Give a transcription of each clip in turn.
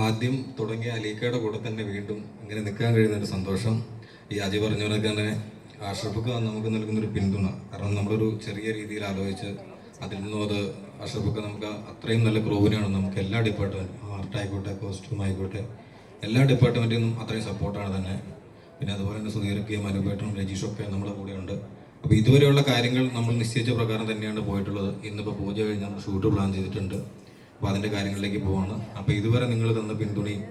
ആദ്യം തുടങ്ങിയ അലീക്കയുടെ കൂടെ തന്നെ വീണ്ടും ഇങ്ങനെ നിൽക്കാൻ കഴിയുന്നൊരു സന്തോഷം. ഈ അജി പറഞ്ഞവരൊക്കെ തന്നെ അഷ്റഫ്ക്ക് നമുക്ക് നൽകുന്നൊരു പിന്തുണ. കാരണം നമ്മളൊരു ചെറിയ രീതിയിൽ ആലോചിച്ച് അതിൽ നിന്നും അത് അഷ്റഫ്ക്ക് നമുക്ക് അത്രയും നല്ല ക്രൂവിനാണ് നമുക്ക് എല്ലാ ഡിപ്പാർട്ട്മെൻറ്റും, ആർട്ടായിക്കോട്ടെ, കോസ്റ്റ്യൂം ആയിക്കോട്ടെ, എല്ലാ ഡിപ്പാർട്ട്മെൻറ്റിൽ നിന്നും അത്രയും സപ്പോർട്ടാണ് തന്നെ. പിന്നെ അതുപോലെ തന്നെ സുധീരക്കയും അനുപേട്ടനും രജീഷൊക്കെ നമ്മുടെ കൂടെയുണ്ട്. അപ്പോൾ ഇതുവരെയുള്ള കാര്യങ്ങൾ നമ്മൾ നിശ്ചയിച്ച പ്രകാരം തന്നെയാണ് പോയിട്ടുള്ളത്. ഇന്നിപ്പോൾ പൂജ കഴിഞ്ഞ് നമ്മൾ ഷൂട്ട് പ്ലാൻ ചെയ്തിട്ടുണ്ട്. അപ്പോൾ അതിൻ്റെ കാര്യങ്ങളിലേക്ക് പോവാണ്. അപ്പോൾ ഇതുവരെ നിങ്ങൾ തന്ന പിന്തുണയും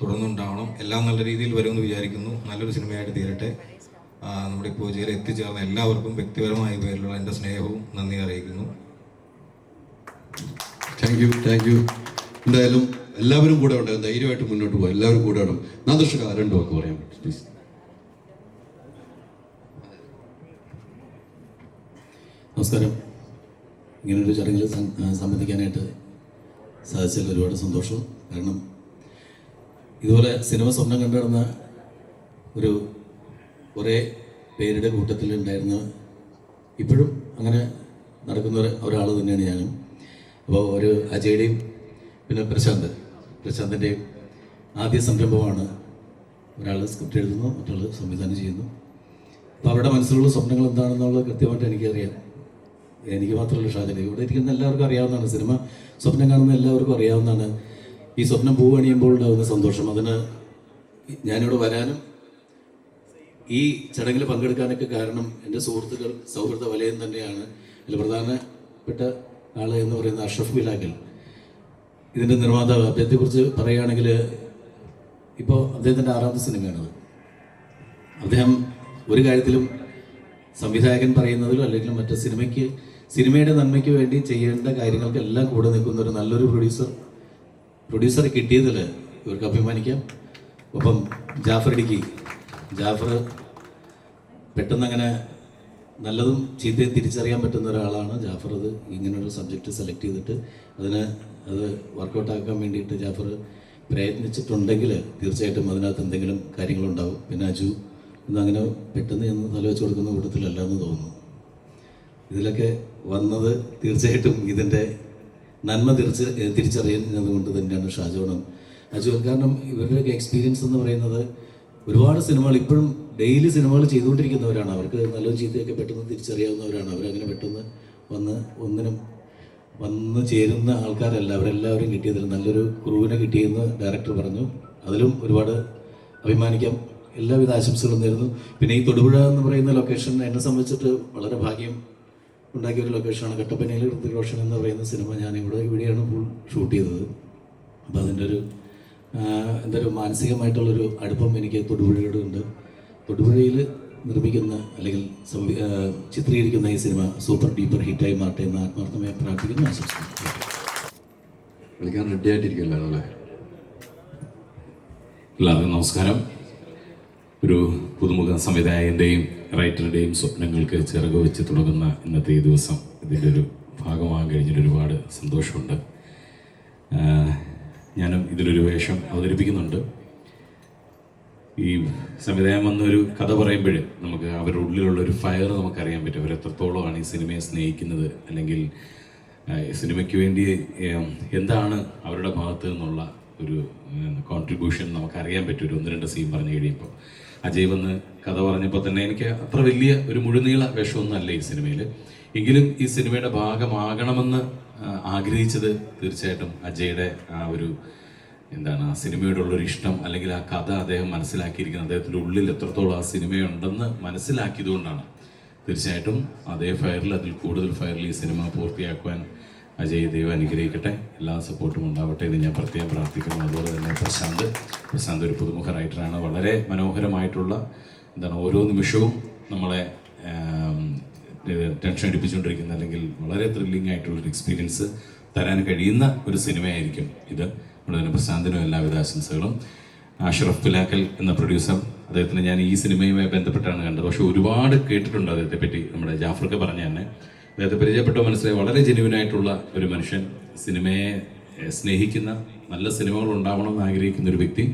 തുടർന്നുണ്ടാവണം. എല്ലാം നല്ല രീതിയിൽ വരുമെന്ന് വിചാരിക്കുന്നു. നല്ലൊരു സിനിമയായിട്ട് തീരട്ടെ. നമ്മുടെ ഈ പൂജയിൽ എത്തിച്ചേർന്ന എല്ലാവർക്കും വ്യക്തിപരമായ പേരിലുള്ള എൻ്റെ സ്നേഹവും നന്ദി അറിയിക്കുന്നു. Thank you. എന്തായാലും എല്ലാവരും കൂടെ ഉണ്ട്, ധൈര്യമായിട്ട് മുന്നോട്ട് പോകാം. എല്ലാവരും കൂടെ വേണം. നാദർശക രണ്ടു വാക്ക് പറയാം പ്ലീസ്. നമസ്കാരം. ഇങ്ങനൊരു ചടങ്ങിൽ സംബന്ധിക്കാനായിട്ട് സാധിച്ചതിൽ ഒരുപാട് സന്തോഷം. കാരണം ഇതുപോലെ സിനിമ സ്വപ്നം കണ്ടു നടന്ന ഒരു കുറേ പേരുടെ കൂട്ടത്തിലുണ്ടായിരുന്ന, ഇപ്പോഴും അങ്ങനെ നടക്കുന്ന ഒരാൾ തന്നെയാണ് ഞാനും. അപ്പോൾ ഒരു അജയുടെയും പിന്നെ പ്രശാന്തിൻ്റെയും ആദ്യ സംരംഭമാണ്. ഒരാൾ സ്ക്രിപ്റ്റ് എഴുതുന്നു, മറ്റൊരാൾ സംവിധാനം ചെയ്യുന്നു. അപ്പോൾ അവരുടെ മനസ്സിലുള്ള സ്വപ്നങ്ങൾ എന്താണെന്നുള്ളത് കൃത്യമായിട്ട് എനിക്കറിയാം. എനിക്ക് മാത്രമല്ല, ഷാജന്, ഇവിടെ ഇരിക്കുന്ന എല്ലാവർക്കും അറിയാവുന്നതാണ്. സിനിമ സ്വപ്നം കാണുന്ന എല്ലാവർക്കും അറിയാവുന്നതാണ് ഈ സ്വപ്നം പൂവണിയുമ്പോൾ ഉണ്ടാകുന്ന സന്തോഷം. അതിന് ഞാനിവിടെ വരാനും ഈ ചടങ്ങിൽ പങ്കെടുക്കാനൊക്കെ കാരണം എൻ്റെ സൗഹൃദ വലയം തന്നെയാണ്. അതിൽ പ്രധാനപ്പെട്ട ആൾ എന്ന് പറയുന്നത് അഷ്റഫ് ബിലാക്കൽ, ഇതിൻ്റെ നിർമ്മാതാവ്. അദ്ദേഹത്തെക്കുറിച്ച് പറയുകയാണെങ്കിൽ ഇപ്പോൾ അദ്ദേഹത്തിൻ്റെ 6ാമത്തെ സിനിമയാണത്. അദ്ദേഹം ഒരു കാര്യത്തിലും സംവിധായകൻ പറയുന്നതിലോ അല്ലെങ്കിൽ മറ്റു സിനിമയുടെ നന്മയ്ക്ക് വേണ്ടി ചെയ്യേണ്ട കാര്യങ്ങൾക്കെല്ലാം കൂടെ നിൽക്കുന്ന ഒരു നല്ലൊരു പ്രൊഡ്യൂസറെ കിട്ടിയതിൽ ഇവർക്ക് അഭിമാനിക്കാം. ഒപ്പം ജാഫർ പെട്ടെന്ന് അങ്ങനെ നല്ലതും ചീത്തയും തിരിച്ചറിയാൻ പറ്റുന്ന ഒരാളാണ് ജാഫർ. അത് ഇങ്ങനൊരു സബ്ജക്റ്റ് സെലക്ട് ചെയ്തിട്ട് അത് വർക്കൗട്ടാക്കാൻ വേണ്ടിയിട്ട് ജാഫർ പ്രയത്നിച്ചിട്ടുണ്ടെങ്കിൽ തീർച്ചയായിട്ടും അതിനകത്ത് എന്തെങ്കിലും കാര്യങ്ങളുണ്ടാവും. പിന്നെ അജു ഇന്നങ്ങനെ പെട്ടെന്ന് ചെന്ന് തലവെച്ച് കൊടുക്കുന്ന കൂട്ടത്തിലല്ല എന്ന് തോന്നുന്നു. ഇതിലൊക്കെ വന്നത് തീർച്ചയായിട്ടും ഇതിൻ്റെ നന്മ തിരിച്ചറിയുന്നത് കൊണ്ട് തന്നെയാണ് ഷാജോണും അജു. കാരണം ഇവരുടെയൊക്കെ എക്സ്പീരിയൻസ് എന്ന് പറയുന്നത് ഒരുപാട് സിനിമകൾ ഇപ്പോഴും ഡെയിലി സിനിമകൾ ചെയ്തുകൊണ്ടിരിക്കുന്നവരാണ്. അവർക്ക് നല്ലൊരു ചീത്തയൊക്കെ പെട്ടെന്ന് തിരിച്ചറിയാവുന്നവരാണ്. അവരങ്ങനെ പെട്ടെന്ന് ഒന്നിനും വന്ന് ചേരുന്ന ആൾക്കാരല്ല. അവരെല്ലാവരും കിട്ടിയതിൽ നല്ലൊരു ക്രൂവിനെ കിട്ടിയെന്ന് ഡയറക്ടർ പറഞ്ഞു. അതിലും ഒരുപാട് അഭിമാനിക്കാം. എല്ലാവിധ ആശംസകളും നേരുന്നു. പിന്നെ ഈ തൊടുപുഴ എന്ന് പറയുന്ന ലൊക്കേഷൻ എന്നെ സംബന്ധിച്ചിട്ട് വളരെ ഭാഗ്യം ഉണ്ടാക്കിയ ഒരു ലൊക്കേഷനാണ്. കട്ടപ്പനയിൽ ഋതിക് റോഷൻ എന്ന് പറയുന്ന സിനിമ ഞാൻ ഇവിടെയാണ് ഫുൾ ഷൂട്ട് ചെയ്തത്. അപ്പോൾ അതിൻ്റെ ഒരു മാനസികമായിട്ടുള്ളൊരു അടുപ്പം എനിക്ക് തൊടുപുഴയോടുണ്ട്. തൊടുപുഴയിൽ നിർമ്മിക്കുന്ന അല്ലെങ്കിൽ ചിത്രീകരിക്കുന്ന ഈ സിനിമ സൂപ്പർ ഡീപ്പർ ഹിറ്റായി മാറട്ടെ എന്ന് ആത്മാർത്ഥമായി പ്രാർത്ഥിക്കുന്നു, ആശംസിക്കുന്നു. കളിക്കാൻ റെഡി ആയിട്ടിരിക്കല്ലോ അല്ലേ? എല്ലാവർക്കും നമസ്കാരം. ഒരു പുതുമുഖ സംവിധായകൻ്റെയും റൈറ്ററുടെയും സ്വപ്നങ്ങൾക്ക് ചിറക് വെച്ച് തുടങ്ങുന്ന ഇന്നത്തെ ഈ ദിവസം ഇതിൻ്റെ ഒരു ഭാഗമാകാൻ കഴിഞ്ഞിട്ട് ഒരുപാട് സന്തോഷമുണ്ട്. ഞാനും ഇതിലൊരു വേഷം അവതരിപ്പിക്കുന്നുണ്ട്. ഈ സംവിധായം വന്നൊരു കഥ പറയുമ്പോൾ നമുക്ക് അവരുടെ ഉള്ളിലുള്ളൊരു ഫയർ നമുക്കറിയാൻ പറ്റും. അവരെത്രത്തോളമാണ് ഈ സിനിമയെ സ്നേഹിക്കുന്നത്, അല്ലെങ്കിൽ സിനിമയ്ക്ക് വേണ്ടി എന്താണ് അവരുടെ ഭാഗത്ത് നിന്നുള്ള ഒരു കോൺട്രിബ്യൂഷൻ നമുക്കറിയാൻ പറ്റും. ഒരു 1-2 സീൻ പറഞ്ഞു കഴിയുമ്പോൾ അജയ് വന്ന് കഥ പറഞ്ഞപ്പോൾ തന്നെ എനിക്ക് അത്ര വലിയ ഒരു മുഴുനീള വേഷമൊന്നും അല്ല ഈ സിനിമയിൽ. എങ്കിലും ഈ സിനിമയുടെ ഭാഗമാകണമെന്ന് ആഗ്രഹിച്ചത് തീർച്ചയായിട്ടും അജയുടെ ആ ഒരു ആ സിനിമയോടുള്ളൊരു ഇഷ്ടം, അല്ലെങ്കിൽ ആ കഥ അദ്ദേഹം മനസ്സിലാക്കിയിരിക്കുന്നത്, അദ്ദേഹത്തിൻ്റെ ഉള്ളിൽ എത്രത്തോളം ആ സിനിമയുണ്ടെന്ന് മനസ്സിലാക്കിയതുകൊണ്ടാണ്. തീർച്ചയായിട്ടും അതേ ഫയറിൽ, അതിൽ കൂടുതൽ ഫയറിൽ ഈ സിനിമ പൂർത്തിയാക്കുവാൻ അജയ് ദൈവം അനുഗ്രഹിക്കട്ടെ. എല്ലാ സപ്പോർട്ടും ഉണ്ടാവട്ടെ എന്ന് ഞാൻ പ്രത്യേകം പ്രാർത്ഥിക്കുന്നു. അതുപോലെ തന്നെ പ്രശാന്ത് ഒരു പുതുമുഖ റൈറ്ററാണ്. വളരെ മനോഹരമായിട്ടുള്ള ഓരോ നിമിഷവും നമ്മളെ ടെൻഷൻ അടിപ്പിച്ചുകൊണ്ടിരിക്കുന്ന, അല്ലെങ്കിൽ വളരെ ത്രില്ലിംഗ് ആയിട്ടുള്ളൊരു എക്സ്പീരിയൻസ് തരാൻ കഴിയുന്ന ഒരു സിനിമയായിരിക്കും ഇത്. അതുകൊണ്ട് തന്നെ പ്രശാന്തിനും എല്ലാവിധ ആശംസകളും. അഷ്റഫ് ബിലാക്കൽ എന്ന പ്രൊഡ്യൂസർ, അദ്ദേഹത്തിന് ഞാൻ ഈ സിനിമയുമായി ബന്ധപ്പെട്ടാണ് കണ്ടത്. പക്ഷെ ഒരുപാട് കേട്ടിട്ടുണ്ട് അദ്ദേഹത്തെ പറ്റി. നമ്മുടെ ജാഫർക്ക് പറഞ്ഞ തന്നെ അദ്ദേഹത്തെ പരിചയപ്പെട്ട മനസ്സിലായി വളരെ ജെന്യുവിനായിട്ടുള്ള ഒരു മനുഷ്യൻ, സിനിമയെ സ്നേഹിക്കുന്ന, നല്ല സിനിമകൾ ഉണ്ടാവണമെന്ന് ആഗ്രഹിക്കുന്ന ഒരു വ്യക്തി.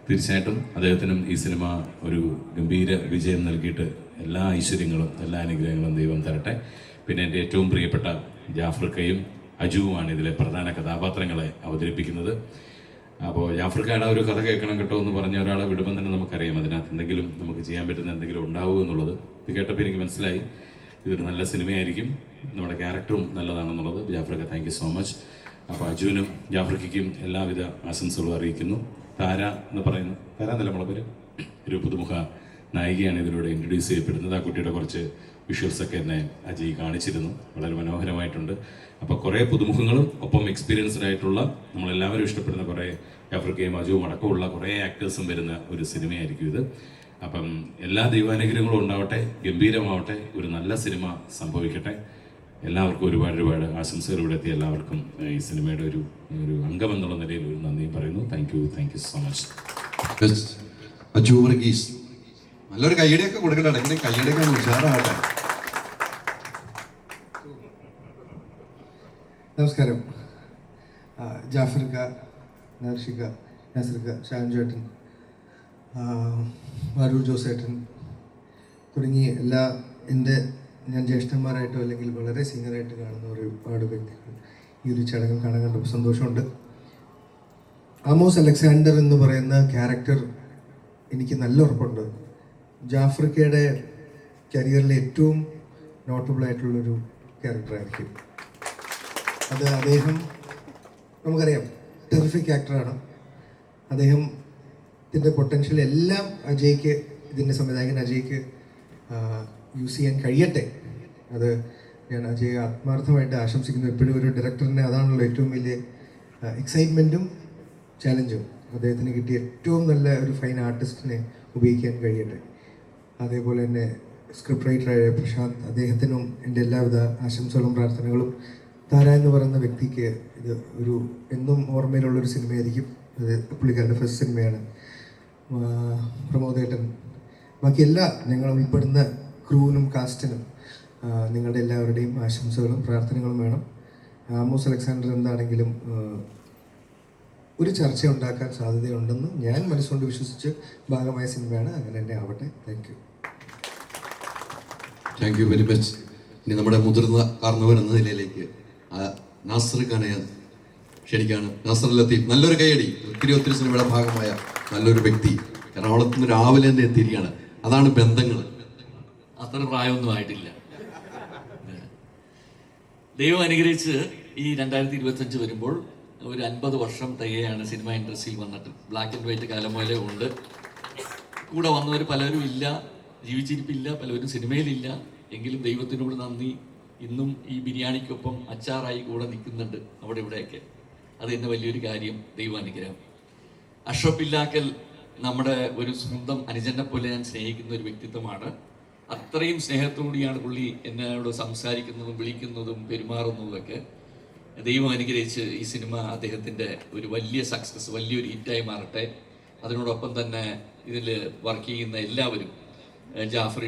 തീർച്ചയായിട്ടും അദ്ദേഹത്തിനും ഈ സിനിമ ഒരു ഗംഭീര വിജയം നൽകിയിട്ട് എല്ലാ ഐശ്വര്യങ്ങളും എല്ലാ അനുഗ്രഹങ്ങളും ദൈവം തരട്ടെ. പിന്നെ എൻ്റെ ഏറ്റവും പ്രിയപ്പെട്ട ജാഫർക്കയും അജുവുമാണ് ഇതിലെ പ്രധാന കഥാപാത്രങ്ങളെ അവതരിപ്പിക്കുന്നത്. അപ്പോൾ ജാഫർക്കാട് ഒരു കഥ കേൾക്കണം കേട്ടോ എന്ന് പറഞ്ഞ ഒരാളെ വിടുമ്പോൾ തന്നെ നമുക്കറിയാം അതിനകത്ത് എന്തെങ്കിലും നമുക്ക് ചെയ്യാൻ പറ്റുന്ന എന്തെങ്കിലും ഉണ്ടാവുക എന്നുള്ളത്. ഇത് കേട്ടപ്പോൾ എനിക്ക് മനസ്സിലായി ഇതൊരു നല്ല സിനിമയായിരിക്കും, നമ്മുടെ ക്യാരക്ടറും നല്ലതാണെന്നുള്ളത്. ജാഫർക്ക് താങ്ക് യു സോ മച്ച്. അപ്പോൾ അജുവിനും ജാഫർക്കും എല്ലാവിധ ആശംസകളും അറിയിക്കുന്നു. താര എന്ന് പറയുന്ന താര എന്നല്ല നമ്മളെ പേര്, ഒരു പുതുമുഖ നായികയാണ് ഇതിലൂടെ ഇൻട്രൊഡ്യൂസ് ചെയ്യപ്പെടുന്നത്. ആ കുട്ടിയുടെ കുറച്ച് വിഷ്വൽസൊക്കെ എന്നെ അജയ് കാണിച്ചിരുന്നു, വളരെ മനോഹരമായിട്ടുണ്ട്. അപ്പോൾ കുറേ പുതുമുഖങ്ങളും ഒപ്പം എക്സ്പീരിയൻസ്ഡ് ആയിട്ടുള്ള നമ്മളെല്ലാവരും ഇഷ്ടപ്പെടുന്ന കുറേ ജാഫർക്കയും അജുവും അടക്കമുള്ള കുറേ ആക്ടേഴ്സും വരുന്ന ഒരു സിനിമയായിരിക്കും ഇത്. അപ്പം എല്ലാ ദൈവാനുഗ്രഹങ്ങളും ഉണ്ടാവട്ടെ, ഗംഭീരമാവട്ടെ, ഒരു നല്ല സിനിമ സംഭവിക്കട്ടെ. എല്ലാവർക്കും ഒരുപാട് ഒരുപാട് ആശംസകൾ. ഇവിടെ എത്തിയ എല്ലാവർക്കും ഈ സിനിമയുടെ ഒരു അംഗം എന്നുള്ള നിലയിൽ ഒരു നന്ദി പറയുന്നു. Thank you so much. Aju Varghese, നല്ലൊരു കൈയടിയൊക്കെ കൊടുക്കട്ടെ, ഇടയ്ക്കിടെ കൈയടിയൊക്കെ ഉഷാറാവട്ടെ. നമസ്കാരം. ജാഫർക്ക, നർഷിക, നസർക്ക, ഷാൻ ചേട്ടൻ, വാരൂർ ജോസേട്ടൻ തുടങ്ങി എല്ലാ ഞാൻ ജ്യേഷ്ഠന്മാരായിട്ടോ അല്ലെങ്കിൽ വളരെ സീനിയറായിട്ട് കാണുന്ന ഒരുപാട് വ്യക്തികൾ ഈ ഒരു ചടങ്ങിൽ കാണാൻ കണ്ടപ്പോൾ സന്തോഷമുണ്ട്. ആമോസ് അലക്സാണ്ടർ എന്ന് പറയുന്ന ക്യാരക്ടർ എനിക്ക് നല്ല ഉറപ്പുണ്ട് ജാഫർക്കയുടെ കരിയറിലെ ഏറ്റവും നോട്ടബിൾ ആയിട്ടുള്ളൊരു ക്യാരക്ടറായിരിക്കും അത്. അദ്ദേഹം നമുക്കറിയാം ടെറിഫിക് ആക്ടറാണ്. അദ്ദേഹത്തിൻ്റെ പൊട്ടൻഷ്യൽ എല്ലാം അജയ്ക്ക്, ഇതിൻ്റെ സംവിധായകൻ അജയ്ക്ക് യൂസ് ചെയ്യാൻ കഴിയട്ടെ. അത് ഞാൻ അജയ് ആത്മാർത്ഥമായിട്ട് ആശംസിക്കുന്നു. എപ്പോഴും ഒരു ഡയറക്ടറിന് അതാണല്ലോ ഏറ്റവും വലിയ എക്സൈറ്റ്മെൻറ്റും ചാലഞ്ചും. അദ്ദേഹത്തിന് കിട്ടിയ ഏറ്റവും നല്ല ഒരു ഫൈൻ ആർട്ടിസ്റ്റിനെ ഉപയോഗിക്കാൻ കഴിയട്ടെ. അതേപോലെ തന്നെ സ്ക്രിപ്റ്റ് റൈറ്ററായ പ്രശാന്ത്, അദ്ദേഹത്തിനും എൻ്റെ എല്ലാവിധ ആശംസകളും പ്രാർത്ഥനകളും. താര എന്ന് പറയുന്ന വ്യക്തിക്ക് ഇത് ഒരു എന്നും ഓർമ്മയിലുള്ളൊരു സിനിമയായിരിക്കും. അത് പുള്ളിക്കാരുടെ ഫസ്റ്റ് സിനിമയാണ്. പ്രമോദേട്ടൻ, ബാക്കി എല്ലാ ഞങ്ങൾ ഉൾപ്പെടുന്ന ക്രൂവിനും കാസ്റ്റിനും നിങ്ങളുടെ എല്ലാവരുടെയും ആശംസകളും പ്രാർത്ഥനകളും വേണം. ആമോസ് അലക്സാണ്ടർ എന്താണെങ്കിലും ഒരു ചർച്ച ഉണ്ടാക്കാൻ സാധ്യതയുണ്ടെന്ന് ഞാൻ മനസ്സുകൊണ്ട് വിശ്വസിച്ച് ഭാഗമായ സിനിമയാണ്. അങ്ങനെ തന്നെ ആവട്ടെ. Thank you very much. ഇനി നമ്മുടെ മുതിർന്ന കാരണവൻ എന്ന നിലയിലേക്ക് നാസർ ഖാനെ ക്ഷണിക്കാണ്. നാസർ ലത്തീഫ്, നല്ലൊരു കൈയടി. ഒത്തിരി സിനിമയുടെ ഭാഗമായ നല്ലൊരു വ്യക്തി. എറണാകുളത്ത് നിന്ന് രാവിലെ തന്നെ എത്തിയിരിക്കുകയാണ്. അതാണ് ബന്ധങ്ങൾ. അത്ര പ്രായമൊന്നും ആയിട്ടില്ല. ദൈവം അനുഗ്രഹിച്ച് ഈ 2025 വരുമ്പോൾ ഒരു 50 വർഷം തികയാണ് സിനിമ ഇൻഡസ്ട്രിയിൽ വന്നിട്ട്. ബ്ലാക്ക് ആൻഡ് വൈറ്റ് കാലം പോലെ ഉണ്ട്. കൂടെ വന്നവർ പലരും ഇല്ല, ജീവിച്ചിരിപ്പില്ല, പലരും സിനിമയിലില്ല. എങ്കിലും ദൈവത്തിനോട് നന്ദി. ഇന്നും ഈ ബിരിയാണിക്കൊപ്പം അച്ചാറായി കൂടെ നിൽക്കുന്നുണ്ട് അവിടെ ഇവിടെയൊക്കെ. അത് തന്നെ വലിയൊരു കാര്യം, ദൈവാനുഗ്രഹം. അഷ്റഫ് ഇല്ലാക്കൽ നമ്മുടെ ഒരു സ്വന്തം അനുജനെ പോലെ ഞാൻ സ്നേഹിക്കുന്ന ഒരു വ്യക്തിത്വമാണ്. അത്രയും സ്നേഹത്തോടെയാണ് പുള്ളി എന്നോട് സംസാരിക്കുന്നതും വിളിക്കുന്നതും പെരുമാറുന്നതുമൊക്കെ. ദൈവം അനുഗ്രഹിച്ച് ഈ സിനിമ അദ്ദേഹത്തിൻ്റെ ഒരു വലിയ സക്സസ്, വലിയൊരു ഹിറ്റായി മാറട്ടെ. അതിനോടൊപ്പം തന്നെ ഇതിൽ വർക്ക് ചെയ്യുന്ന എല്ലാവരും, Jafar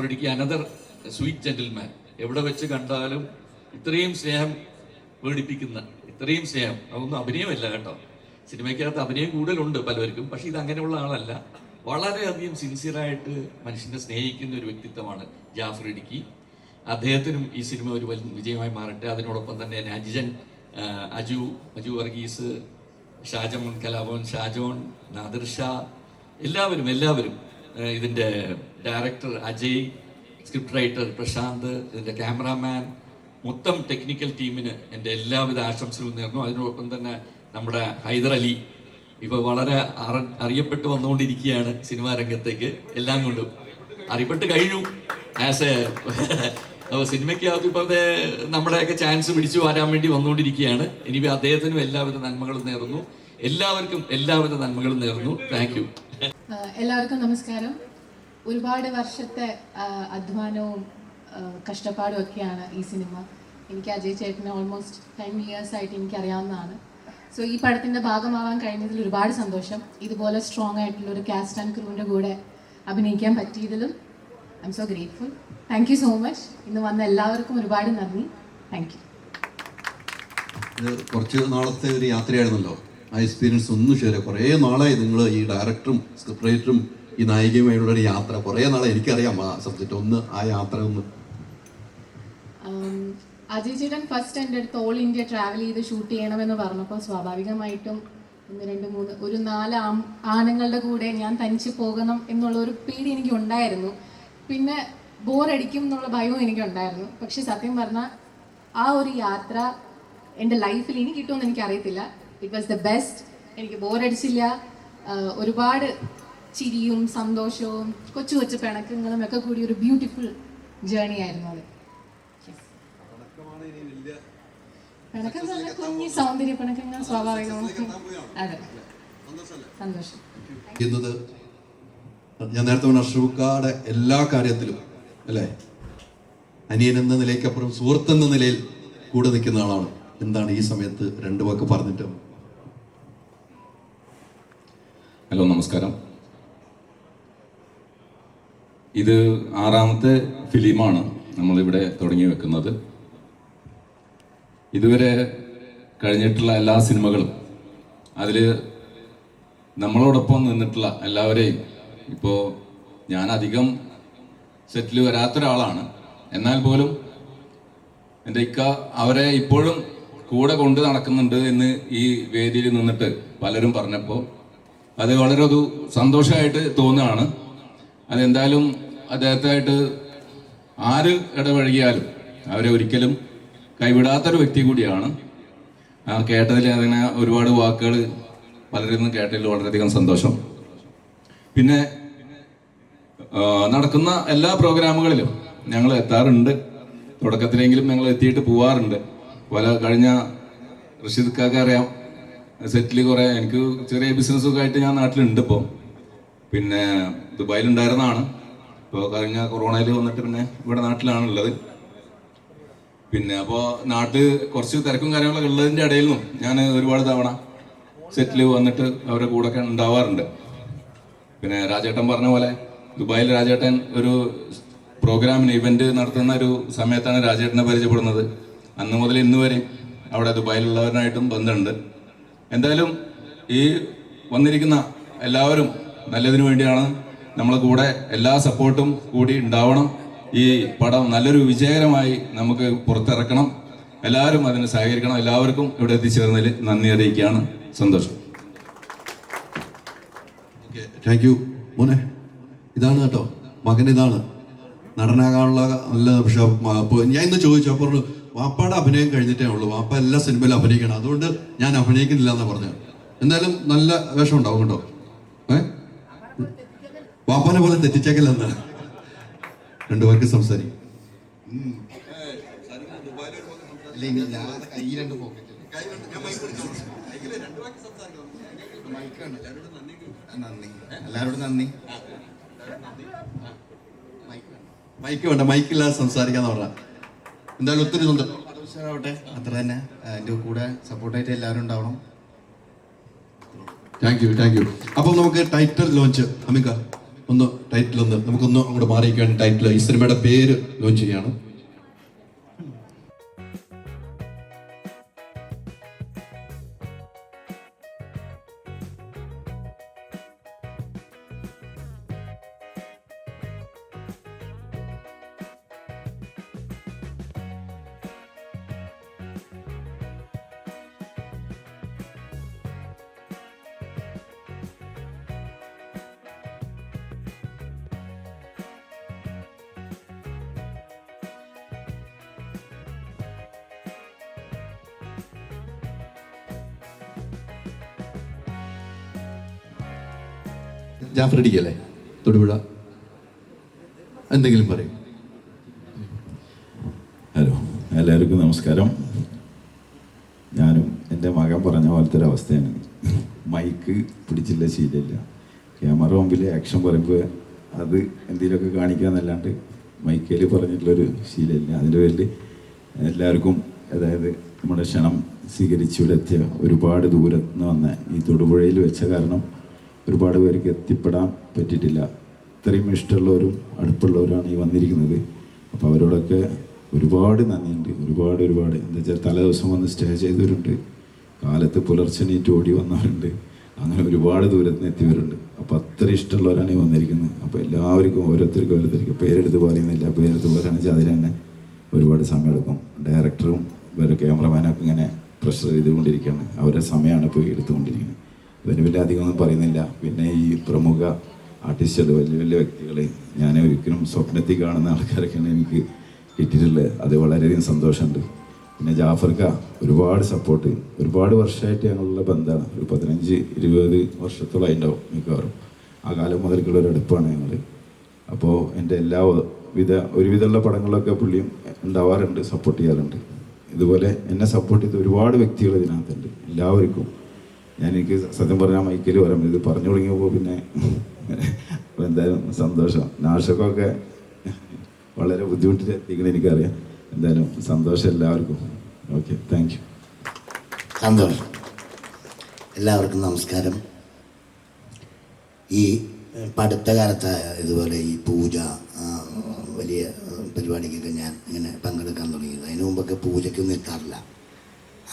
Idukki another sweet gentleman. എവിടെ വെച്ച് കണ്ടാലും ഇത്രയും സ്നേഹം വേടിപ്പിക്കുന്ന, ഇത്രയും സ്നേഹം. അതൊന്നും അഭിനയമല്ല കേട്ടോ, സിനിമയ്ക്കകത്ത് അഭിനയം കൂടുതലുണ്ട് പലവർക്കും, പക്ഷെ ഇത് അങ്ങനെയുള്ള ആളല്ല. വളരെയധികം സിൻസിയറായിട്ട് മനുഷ്യനെ സ്നേഹിക്കുന്ന ഒരു വ്യക്തിത്വമാണ് ജാഫർ ഇടുക്കി. അദ്ദേഹത്തിനും ഈ സിനിമ ഒരു വലിയ വിജയമായി മാറട്ടെ. അതിനോടൊപ്പം തന്നെ അജു വർഗീസ്, ഷാജമോൻ കലാഭവൻ, ഷാജോൺ, നാദിർ ഷാ, എല്ലാവരും ഇതിൻ്റെ director Ajay, script writer Prashanth, ഇതിൻ്റെ ക്യാമറാമാൻ, മൊത്തം ടെക്നിക്കൽ ടീമിന് എൻ്റെ എല്ലാവിധ ആശംസകളും നേർന്നു. അതിനോടൊപ്പം തന്നെ നമ്മുടെ ഹൈദർ അലി ഇപ്പോൾ വളരെ അറിയപ്പെട്ട് വന്നുകൊണ്ടിരിക്കുകയാണ് സിനിമാ രംഗത്തേക്ക്. എല്ലാം കൊണ്ടും അറിയപ്പെട്ട് കഴിഞ്ഞു. സിനിമയ്ക്കകത്ത് ഇപ്പോഴത്തെ നമ്മുടെയൊക്കെ ചാൻസ് പിടിച്ചു വരാൻ വേണ്ടി വന്നുകൊണ്ടിരിക്കുകയാണ്. ഇനി അദ്ദേഹത്തിനും എല്ലാവിധ നന്മകളും നേർന്നു. എല്ലാവർക്കും എല്ലാവിധ നന്മകളും നേർന്നു. Thank you. എല്ലാവർക്കും നമസ്കാരം. ഒരുപാട് വർഷത്തെ അധ്വാനവും കഷ്ടപ്പാടും ഒക്കെയാണ് ഈ സിനിമ. എനിക്ക് അജയ് ചേട്ടനെ ഓൾമോസ്റ്റ് 10 years ആയിട്ട് എനിക്കറിയാവുന്നതാണ്. സോ ഈ പടത്തിൻ്റെ ഭാഗമാവാൻ കഴിഞ്ഞതിൽ ഒരുപാട് സന്തോഷം. ഇതുപോലെ സ്ട്രോങ് ആയിട്ടുള്ള ഒരു കാസ്റ്റ് ആൻഡ് ക്രൂവിൻ്റെ കൂടെ അഭിനയിക്കാൻ പറ്റിയതിലും I am so grateful. Thank you so much. ഇന്ന് വന്ന എല്ലാവർക്കും ഒരുപാട് നന്ദി. Thank you. ഇത് കുറച്ച് നാളത്തെ ഒരു യാത്രയായിരുന്നല്ലോ. ആ എക്സ്പീരിയൻസ് ഒന്നും ഷെയർ. കുറേ നാളായി നിങ്ങൾ ഈ ഡയറക്ടറും സ്ക്രിപ്റ്റ് റൈറ്ററും ഈ നായികയുമായിട്ടുള്ള ഒരു യാത്ര. കുറേ നാളെ എനിക്കറിയാം ആ സബ്ജക്റ്റ്. ആ യാത്ര ഒന്ന്. അജയ് ചേട്ടൻ ഫസ്റ്റ് എൻ്റെ അടുത്ത് ഓൾ ഇന്ത്യ ട്രാവൽ ചെയ്ത് ഷൂട്ട് ചെയ്യണമെന്ന് പറഞ്ഞപ്പോൾ സ്വാഭാവികമായിട്ടും ഒരു 4 ആണുങ്ങളുടെ കൂടെ ഞാൻ തനിച്ച് പോകണം എന്നുള്ള ഒരു പേടി എനിക്ക് ഉണ്ടായിരുന്നു. പിന്നെ ബോറടിക്കും എന്നുള്ള ഭയവും എനിക്കുണ്ടായിരുന്നു. പക്ഷെ സത്യം പറഞ്ഞാൽ ആ ഒരു യാത്ര എൻ്റെ ലൈഫിൽ ഇനി കിട്ടുമെന്ന് എനിക്കറിയത്തില്ല. It was the best. എനിക്ക് ബോറടിച്ചില്ല. ഒരുപാട് ചിരിയും സന്തോഷവും കൊച്ചു കൊച്ചു പിണക്കങ്ങളും ഒക്കെ കൂടി ഒരു ബ്യൂട്ടിഫുൾ ജേർണി ആയിരുന്നു അത്. പിണക്കം കുഞ്ഞി സൗന്ദര്യ പിണക്കങ്ങൾ സ്വാഭാവികവും. അതെ, സന്തോഷം. ചെയ്യുന്നത് ഞാൻ നേരത്തെ പറഞ്ഞ അഷ്റഫുക്കാടെ എല്ലാ കാര്യത്തിലും അല്ലേ, അനിയൻ എന്ന നിലയ്ക്കപ്പുറം സുഹൃത്തെന്ന നിലയിൽ കൂടെ നിൽക്കുന്ന ആളാണ്. എന്താണ് ഈ സമയത്ത് 2 വാക്ക് പറഞ്ഞിട്ട്? ഹലോ, നമസ്കാരം. ഇത് 6ാമത്തെ ഫിലിമാണ് നമ്മളിവിടെ തുടങ്ങി വെക്കുന്നത്. ഇതുവരെ കഴിഞ്ഞിട്ടുള്ള എല്ലാ സിനിമകളും അതിൽ നമ്മളോടൊപ്പം നിന്നിട്ടുള്ള എല്ലാവരെയും, ഇപ്പോൾ ഞാൻ അധികം സെറ്റിൽ വരാത്തൊരാളാണ്, എന്നാൽ പോലും എൻ്റെ ഇക്ക അവരെ ഇപ്പോഴും കൂടെ കൊണ്ട് നടക്കുന്നുണ്ട് എന്ന് ഈ വേദിയിൽ നിന്നിട്ട് പലരും പറഞ്ഞപ്പോൾ അത് വളരെ ഒരു സന്തോഷമായിട്ട് തോന്നുകയാണ്. അതെന്തായാലും അദ്ദേഹത്തായിട്ട് ആര് ഇടപഴകിയാലും അവരെ ഒരിക്കലും കൈവിടാത്തൊരു വ്യക്തി കൂടിയാണ്. കേട്ടതിൽ അങ്ങനെ ഒരുപാട് വാക്കുകൾ പലരിൽ നിന്നും കേട്ടതിൽ വളരെയധികം സന്തോഷം. പിന്നെ നടക്കുന്ന എല്ലാ പ്രോഗ്രാമുകളിലും ഞങ്ങൾ എത്താറുണ്ട്. തുടക്കത്തിലെങ്കിലും ഞങ്ങൾ എത്തിയിട്ട് പോവാറുണ്ട്. കഴിഞ്ഞ റഷീദ്ക്കാർക്ക് അറിയാം, സെറ്റിൽ കുറേ എനിക്ക് ചെറിയ ബിസിനസ്സൊക്കെ ആയിട്ട് ഞാൻ നാട്ടിലുണ്ട്. ഇപ്പോൾ പിന്നെ ദുബായിലുണ്ടായിരുന്നതാണ്. ഇപ്പോൾ കഴിഞ്ഞ കൊറോണയിൽ വന്നിട്ട് പിന്നെ ഇവിടെ നാട്ടിലാണുള്ളത്. പിന്നെ അപ്പോൾ നാട്ടിൽ കുറച്ച് തിരക്കും കാര്യങ്ങളൊക്കെ ഉള്ളതിൻ്റെ ഇടയിൽ നിന്നും ഞാൻ ഒരുപാട് തവണ സെറ്റിൽ വന്നിട്ട് അവരുടെ കൂടെ ഒക്കെ ഉണ്ടാവാറുണ്ട്. പിന്നെ രാജേട്ടൻ പറഞ്ഞ പോലെ ദുബായിൽ രാജേട്ടൻ ഒരു പ്രോഗ്രാമിന് ഇവന്റ് നടത്തുന്ന ഒരു സമയത്താണ് രാജേട്ടനെ പരിചയപ്പെടുന്നത്. അന്ന് മുതൽ ഇന്ന് വരെയും അവിടെ ദുബായിലുള്ളവരായിട്ടും ബന്ധമുണ്ട്. എന്തായാലും ഈ വന്നിരിക്കുന്ന എല്ലാവരും നല്ലതിനു വേണ്ടിയാണ്. നമ്മളെ കൂടെ എല്ലാ സപ്പോർട്ടും കൂടി ഉണ്ടാവണം. ഈ പടം നല്ലൊരു വിജയകരമായി നമുക്ക് പുറത്തിറക്കണം. എല്ലാവരും അതിന് സഹകരിക്കണം. എല്ലാവർക്കും ഇവിടെ എത്തിച്ചേർന്നതിൽ നന്ദി അറിയിക്കുകയാണ്. സന്തോഷം. താങ്ക് യു മോനെ. ഇതാണ് കേട്ടോ മകൻ, ഇതാണ് നടനാകാനുള്ള നല്ല. പക്ഷെ ഞാൻ ഇന്ന് ചോദിച്ചു, അപ്പോൾ വാപ്പയുടെ അഭിനയം കഴിഞ്ഞിട്ടേ ഉള്ളൂ, വാപ്പ എല്ലാ സിനിമയിലും അഭിനയിക്കണം, അതുകൊണ്ട് ഞാൻ അഭിനയിക്കുന്നില്ല എന്ന് പറഞ്ഞു. എന്തായാലും നല്ല വേഷം ഉണ്ടാവും കേട്ടോ. വാപ്പാനെ പോലെ തെറ്റിച്ചേക്കല്ലെന്ന് 2 വാക്ക് സംസാരിക്കും. എല്ലാവരോടും നന്ദി. മൈക്ക് വേണ്ട, മൈക്കില്ലാതെ സംസാരിക്കാന്ന് പറഞ്ഞ. എന്തായാലും ഒത്തിരി ആവട്ടെ, അത്ര തന്നെ. എൻ്റെ കൂടെ സപ്പോർട്ടായിട്ട് എല്ലാവരും ഉണ്ടാവണം. Thank you. അപ്പോൾ നമുക്ക് ടൈറ്റിൽ ലോഞ്ച്, അമിക ഒന്ന് ടൈറ്റിൽ നമുക്കൊന്ന് അങ്ങോട്ട് മാറിയിരിക്കുകയാണ്. ടൈറ്റിൽ ഈ സിനിമയുടെ പേര് ലോഞ്ച് ചെയ്യാണ്. ജാഫർ ഇടിക്കല്ലേ, തൊടുപുഴ, എന്തെങ്കിലും പറയും. ഹലോ, എല്ലാവർക്കും നമസ്കാരം. ഞാനും എൻ്റെ മകൻ പറഞ്ഞ പോലത്തെ ഒരു അവസ്ഥയാണ്. മൈക്ക് പിടിച്ചില്ല, ശീലമില്ല. ക്യാമറ മുമ്പിൽ ആക്ഷൻ പറയുമ്പോൾ അത് എന്തെങ്കിലുമൊക്കെ കാണിക്കാന്നല്ലാണ്ട് മൈക്കയിൽ പറഞ്ഞിട്ടുള്ളൊരു ശീലമില്ല. അതിൻ്റെ പേരിൽ എല്ലാവർക്കും, അതായത് നമ്മുടെ ക്ഷണം സ്വീകരിച്ച് ഇവിടെ എത്തിയ ഒരുപാട് ദൂരത്ത് നിന്ന് വന്ന ഈ തൊടുപുഴയിൽ വെച്ച കാരണം ഒരുപാട് പേർക്ക് എത്തിപ്പെടാൻ പറ്റിയിട്ടില്ല. ഇത്രയും ഇഷ്ടമുള്ളവരും അടുപ്പുള്ളവരാണ് ഈ വന്നിരിക്കുന്നത്. അപ്പോൾ അവരോടൊക്കെ ഒരുപാട് നന്ദിയുണ്ട്. ഒരുപാട് എന്താ വെച്ചാൽ തലേ ദിവസം വന്ന് സ്റ്റേ ചെയ്തവരുണ്ട്, കാലത്ത് പുലർച്ചെ നീറ്റ് ഓടി വന്നവരുണ്ട്, അങ്ങനെ ഒരുപാട് ദൂരത്ത് നിന്ന് എത്തിയവരുണ്ട്. അപ്പോൾ അത്ര ഇഷ്ടമുള്ളവരാണ് ഈ വന്നിരിക്കുന്നത്. അപ്പോൾ എല്ലാവർക്കും ഓരോരുത്തർക്കും പേരെടുത്ത് പറയുന്നില്ല, പേരെടുത്ത് പറയുകയാണെന്ന് വെച്ചാൽ അതിന് തന്നെ ഒരുപാട് സമയമെടുക്കും. ഡയറക്ടറും വേറെ ക്യാമറമാനൊക്കെ ഇങ്ങനെ പ്രഷർ ചെയ്തുകൊണ്ടിരിക്കുകയാണ്. അവരുടെ സമയമാണ് ഇപ്പോൾ എടുത്തുകൊണ്ടിരിക്കുന്നത്. വലിയ അധികമൊന്നും പറയുന്നില്ല. പിന്നെ ഈ പ്രമുഖ ആർട്ടിസ്റ്റുകൾ, വലിയ വലിയ വ്യക്തികൾ, ഞാൻ ഒരിക്കലും സ്വപ്നത്തിൽ കാണുന്ന ആൾക്കാരൊക്കെയാണ് എനിക്ക് കിട്ടിയിട്ടുള്ളത്. അത് വളരെയധികം സന്തോഷമുണ്ട്. പിന്നെ ജാഫർക്ക ഒരുപാട് സപ്പോർട്ട്, ഒരുപാട് വർഷമായിട്ട് ഞങ്ങളുള്ള ബന്ധമാണ്. ഒരു 15-20 വർഷത്തോളമായി ഉണ്ടാവും മിക്കവാറും. ആ കാലം മുതൽക്കുള്ള ഒരു അടുപ്പാണ് ഞങ്ങൾ. അപ്പോൾ എൻ്റെ ഒരുവിധമുള്ള പടങ്ങളിലൊക്കെ പുള്ളിയും ഉണ്ടാവാറുണ്ട്, സപ്പോർട്ട് ചെയ്യാറുണ്ട്. ഇതുപോലെ എന്നെ സപ്പോർട്ട് ചെയ്ത ഒരുപാട് വ്യക്തികൾ ഇതിനകത്തുണ്ട്. എല്ലാവർക്കും എനിക്ക് സത്യം പറഞ്ഞാൽ മൈക്കിൽ വരാം. ഇത് പറഞ്ഞു തുടങ്ങിയപ്പോൾ പിന്നെ എന്തായാലും സന്തോഷം. നാഷക്കൊക്കെ വളരെ ബുദ്ധിമുട്ടിൽ എത്തിക്കണം എനിക്കറിയാം. എന്തായാലും സന്തോഷം എല്ലാവർക്കും. Okay, thank you. സന്തോഷം. എല്ലാവർക്കും നമസ്കാരം. ഈ അടുത്ത കാലത്ത് ഇതുപോലെ ഈ പൂജ വലിയ പരിപാടിക്കൊക്കെ ഞാൻ ഇങ്ങനെ പങ്കെടുക്കാൻ തുടങ്ങിയത്. അതിനു മുമ്പൊക്കെ പൂജയ്ക്കൊന്നും എത്താറില്ല.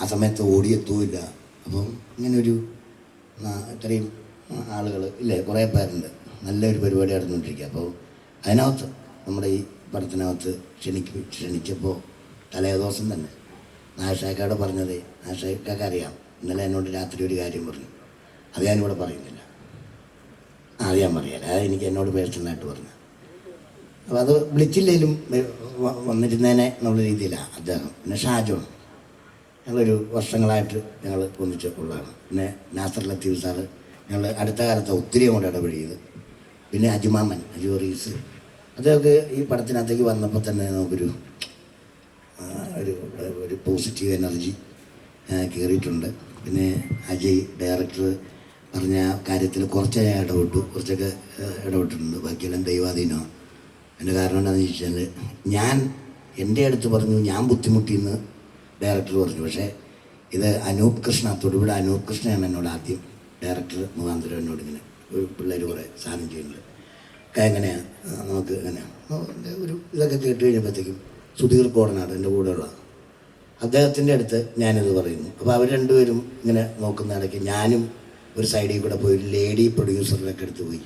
ആ സമയത്ത് ഓടിയെത്തൂല്ല. അപ്പം ഇങ്ങനൊരു ഇത്രയും ആളുകൾ ഇല്ലേ, കുറേ പേരുണ്ട്, നല്ലൊരു പരിപാടി നടന്നുകൊണ്ടിരിക്കുക. അപ്പോൾ അതിനകത്ത് നമ്മുടെ ഈ പടത്തിനകത്ത് ക്ഷണിച്ചപ്പോൾ തലേദിവസം തന്നെ നാഷാക്കാട് പറഞ്ഞത്, നാഷാക്കൊക്കെ അറിയാം, ഇന്നലെ എന്നോട് രാത്രി ഒരു കാര്യം പറഞ്ഞു. അത് ഞാനിവിടെ പറയുന്നില്ല, അത് ഞാൻ പറയാം. അത് എനിക്ക് എന്നോട് പേഴ്സണലായിട്ട് പറഞ്ഞു. അപ്പോൾ അത് വിളിച്ചില്ലെങ്കിലും വന്നിരുന്നേനെ എന്നുള്ള രീതിയിലാണ് അദ്ദേഹം. പിന്നെ ഷാജോൺ, ഞങ്ങളൊരു വർഷങ്ങളായിട്ട് ഞങ്ങൾ ഒന്നിച്ച് ഉള്ളതാണ്. പിന്നെ നാസർ ലത്തീഫ് സാറ് ഞങ്ങൾ അടുത്ത കാലത്ത് ഒത്തിരി അങ്ങോട്ട് ഇടപെടിയത്. പിന്നെ അജുമാമൻ, അജു റീസ്, അതൊക്കെ ഈ പടത്തിനകത്തേക്ക് വന്നപ്പോൾ തന്നെ നമുക്കൊരു ഒരു പോസിറ്റീവ് എനർജി കയറിയിട്ടുണ്ട്. പിന്നെ അജയ് ഡയറക്ടർ പറഞ്ഞ കാര്യത്തിൽ കുറച്ച് ഞാൻ കുറച്ചൊക്കെ ഇടപെട്ടിട്ടുണ്ട്. ബാക്കിയെല്ലാം ദൈവാധീനമാണ്. എൻ്റെ കാരണം എന്താണെന്ന് ചോദിച്ചാൽ, ഞാൻ എൻ്റെ അടുത്ത് പറഞ്ഞു ഞാൻ ബുദ്ധിമുട്ടിയെന്ന് ഡയറക്ടർ പറഞ്ഞു. പക്ഷേ ഇത് അനൂപ് കൃഷ്ണ, തൊടുപുഴ അനൂപ് കൃഷ്ണയാണ് എന്നോട് ആദ്യം ഡയറക്ടർ മുഖാന്തരം എന്നോട് ഇങ്ങനെ ഒരു പിള്ളേർ കുറേ സാധനം ചെയ്യുന്നത് എങ്ങനെയാണ് നമുക്ക് എങ്ങനെയാണ് ഒരു ഇതൊക്കെ കേട്ട് കഴിഞ്ഞപ്പോഴത്തേക്കും സുധീർ കോടനാട് എൻ്റെ കൂടെയുള്ള അദ്ദേഹത്തിൻ്റെ അടുത്ത് ഞാനിത് പറയുന്നു. അപ്പോൾ അവർ രണ്ടുപേരും ഇങ്ങനെ നോക്കുന്ന ഇടയ്ക്ക് ഞാനും ഒരു സൈഡിൽ കൂടെ പോയി ഒരു ലേഡി പ്രൊഡ്യൂസറിനൊക്കെ അടുത്ത് പോയി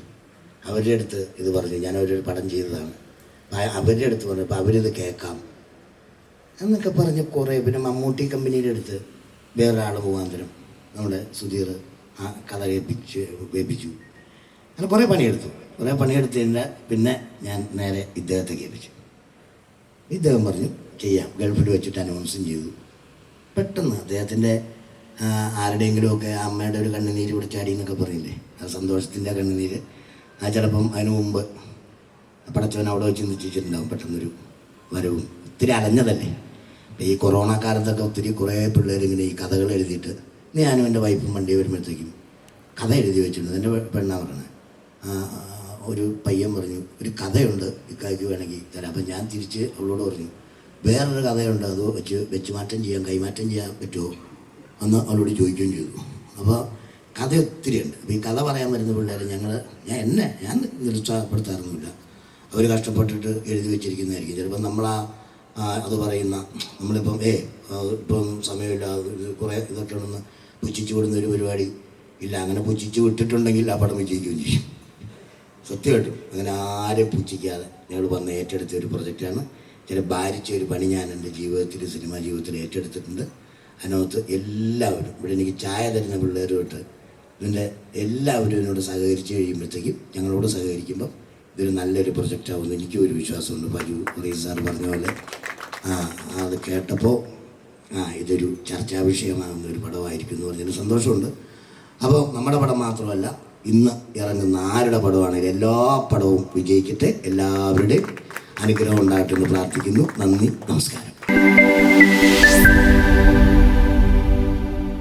അവരുടെ അടുത്ത് ഇത് പറഞ്ഞു. ഞാൻ അവരൊരു പടം ചെയ്തതാണ്. അവരുടെ അടുത്ത് പറഞ്ഞു. അപ്പോൾ അവരിത് കേൾക്കാം എന്നൊക്കെ പറഞ്ഞ് കുറേ. പിന്നെ മമ്മൂട്ടി കമ്പനിയുടെ അടുത്ത് വേറൊരാൾ മുഖാന്തരം നമ്മുടെ സുധീർ ആ കഥ കേൾപ്പിച്ചു. അങ്ങനെ കുറേ പണിയെടുത്തതിൻ്റെ പിന്നെ ഞാൻ നേരെ ഇദ്ദേഹത്തെ കേൾപ്പിച്ചു. ഇദ്ദേഹം പറഞ്ഞു ചെയ്യാം, ഗൾഫിൽ വെച്ചിട്ട് അനൗൺസും ചെയ്തു. പെട്ടെന്ന് അദ്ദേഹത്തിൻ്റെ ആരുടെയെങ്കിലുമൊക്കെ അമ്മയുടെ ഒരു കണ്ണുനീര് പിടിച്ചാടി എന്നൊക്കെ പറയില്ലേ, ആ സന്തോഷത്തിൻ്റെ കണ്ണുനീര്. ചിലപ്പം അതിനു മുമ്പ് പടച്ചവൻ അവിടെ വെച്ച് നിശ്ചയിച്ചിട്ടുണ്ടാവും പെട്ടെന്നൊരു വരവും. ഒത്തിരി അലഞ്ഞതല്ലേ ഈ കൊറോണ കാലത്തൊക്കെ. കുറേ പിള്ളേരിങ്ങനെ ഈ കഥകൾ എഴുതിയിട്ട്, ഞാനും എൻ്റെ വൈഫും വണ്ടി വരുമ്പോഴത്തേക്കും കഥ എഴുതി വെച്ചിട്ടുണ്ട്. എൻ്റെ പെണ്ണാ പറയണത്. ഒരു പയ്യൻ പറഞ്ഞു ഒരു കഥയുണ്ട് ഇക്കായ്ക്ക് വേണമെങ്കിൽ തരാം. അപ്പം ഞാൻ തിരിച്ച് അവളോട് പറഞ്ഞു വേറൊരു കഥയുണ്ട്, അത് കൈമാറ്റം ചെയ്യാൻ പറ്റുമോ എന്ന് അവളോട് ചോദിക്കുകയും ചെയ്തു. അപ്പോൾ കഥ ഒത്തിരിയുണ്ട്. അപ്പോൾ ഈ കഥ പറയാൻ വരുന്ന പിള്ളേർ ഞാൻ നിരുത്സാഹപ്പെടുത്താറൊന്നുമില്ല. അവർ കഷ്ടപ്പെട്ടിട്ട് എഴുതി വെച്ചിരിക്കുന്നതായിരിക്കും. ചിലപ്പോൾ അത് പറയുന്ന നമ്മളിപ്പം ഇപ്പം സമയമില്ല, കുറേ ഇതൊക്കെ ഉണ്ടെന്ന് പുച്ഛിച്ച് വിടുന്ന ഒരു പരിപാടി ഇല്ല. അങ്ങനെ പുച്ഛിച്ച് വിട്ടിട്ടുണ്ടെങ്കിൽ ആ പടം വിജയിക്കുകയും ചെയ്യും. സത്യമായിട്ടും അങ്ങനെ ആരെയും പുച്ഛിക്കാതെ ഞങ്ങൾ വന്ന് ഏറ്റെടുത്ത ഒരു പ്രൊജക്റ്റാണ്. ചില ഭാരിച്ച ഒരു പണി ഞാൻ എൻ്റെ ജീവിതത്തിൽ, സിനിമാ ജീവിതത്തിൽ ഏറ്റെടുത്തിട്ടുണ്ട്. അതിനകത്ത് എല്ലാവരും, ഇവിടെ എനിക്ക് ചായ തരുന്ന പിള്ളേർ തൊട്ട് ഇതിൻ്റെ എല്ലാവരും എന്നോട് സഹകരിച്ച് കഴിയുമ്പോഴത്തേക്കും, ഞങ്ങളോട് സഹകരിക്കുമ്പം ഇതൊരു നല്ലൊരു പ്രൊജക്റ്റാവുമെന്ന് എനിക്കും ഒരു വിശ്വാസമുണ്ട്. പജു റീസ് സാർ പറഞ്ഞ പോലെ അത് കേട്ടപ്പോൾ ഇതൊരു ചർച്ചാ വിഷയമാകുന്ന ഒരു പടമായിരിക്കും എന്ന് പറഞ്ഞൊരു സന്തോഷമുണ്ട്. അപ്പോൾ നമ്മുടെ പടം മാത്രമല്ല, ഇന്ന് ഇറങ്ങുന്ന ആരുടെ പടമാണെങ്കിലും എല്ലാ പടവും വിജയിക്കട്ടെ. എല്ലാവരുടെയും അനുഗ്രഹം ഉണ്ടാകട്ടെ എന്ന് പ്രാർത്ഥിക്കുന്നു. നന്ദി, നമസ്കാരം.